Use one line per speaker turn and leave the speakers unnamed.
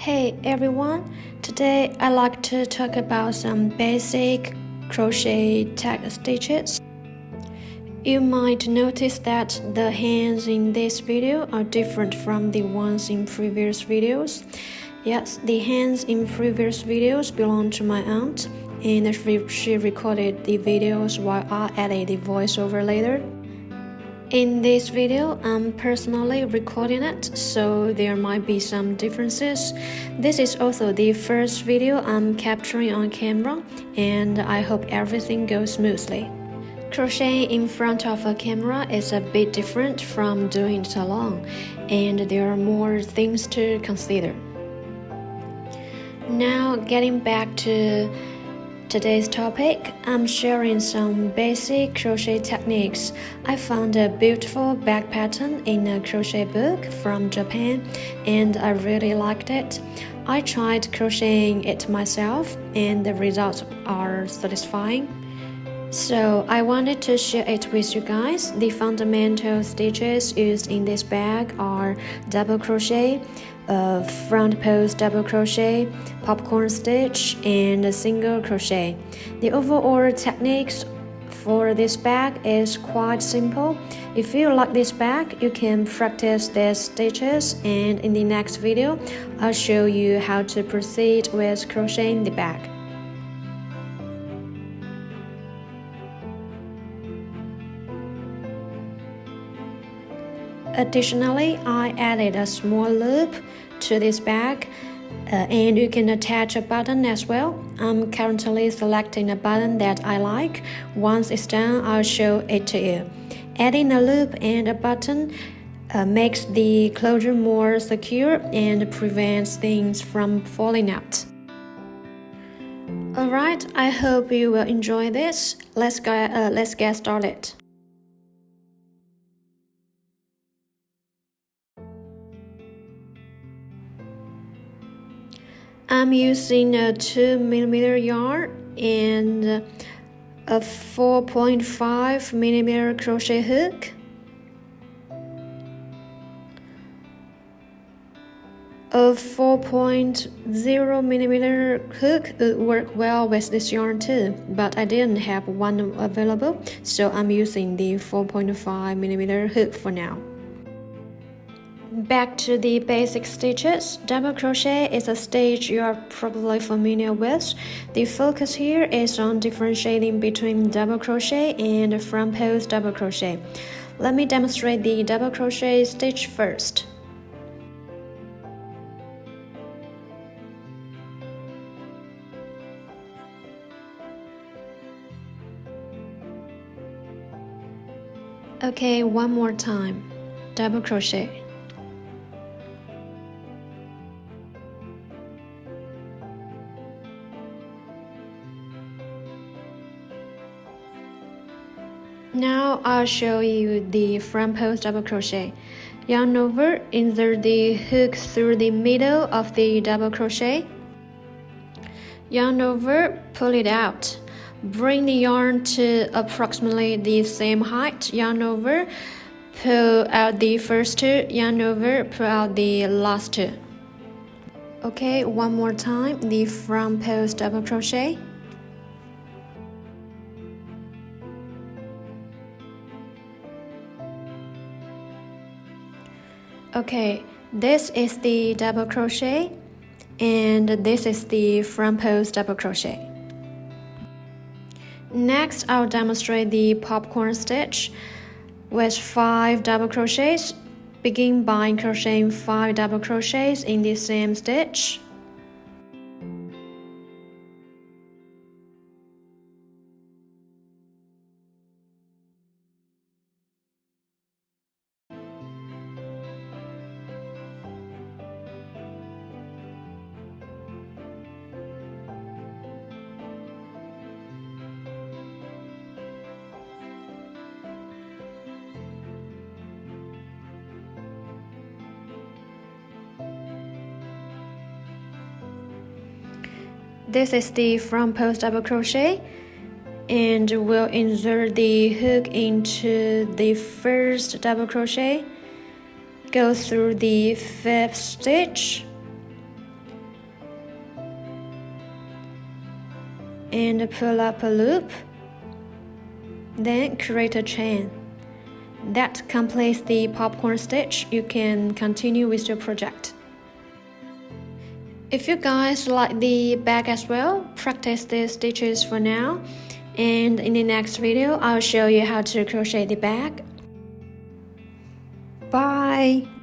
Hey everyone, today I'd like to talk about some basic crochet tag stitches. You might notice that the hands in this video are different from the ones in previous videos. Yes, the hands in previous videos belong to my aunt, and she recorded the videos while I added the voiceover later. In this video, I'm personally recording it, so there might be some differences. This is also the first video I'm capturing on camera, and I hope everything goes smoothly. Crocheting in front of a camera is a bit different from doing it alone, and there are more things to consider. Now, getting back to today's topic, I'm sharing some basic crochet techniques. I found a beautiful back pattern in a crochet book from Japan, and I really liked it. I tried crocheting it myself, and the results are satisfying. So I wanted to share it with you guys. The fundamental stitches used in this bag are double crochet, front post double crochet, popcorn stitch, and a single crochet. The overall techniques for this bag is quite simple. If you like this bag, you can practice these stitches, and in the next video I'll show you how to proceed with crocheting the bag. Additionally, I added a small loop to this bag, and you can attach a button as well. I'm currently selecting a button that I like. Once it's done, I'll show it to you. Adding a loop and a button makes the closure more secure and prevents things from falling out. Alright, I hope you will enjoy this. Let's get started. I'm using a 2mm yarn and a 4.5mm crochet hook. A 4.0mm hook would work well with this yarn too, but I didn't have one available, so I'm using the 4.5mm hook for now. Back to the basic stitches. Double crochet is a stitch you are probably familiar with. The focus here is on differentiating between double crochet and front post double crochet. Let me demonstrate the double crochet stitch first. Okay, one more time. Double crochet. Now I'll show you the front post double crochet. Yarn over, insert the hook through the middle of the double crochet. Yarn over, pull it out. Bring the yarn to approximately the same height. Yarn over, pull out the first two. Yarn over, pull out the last two. Okay, one more time, the front post double crochet. Okay, this is the double crochet, and this is the front post double crochet. Next, I'll demonstrate the popcorn stitch with 5 double crochets. Begin by crocheting 5 double crochets in the same stitch. This is the front post double crochet, and we'll insert the hook into the first double crochet, go through the 5th stitch, and pull up a loop. Then create a chain. That completes the popcorn stitch. You can continue with your project. If you guys like the bag as well, practice these stitches for now. And in the next video, I'll show you how to crochet the bag. Bye!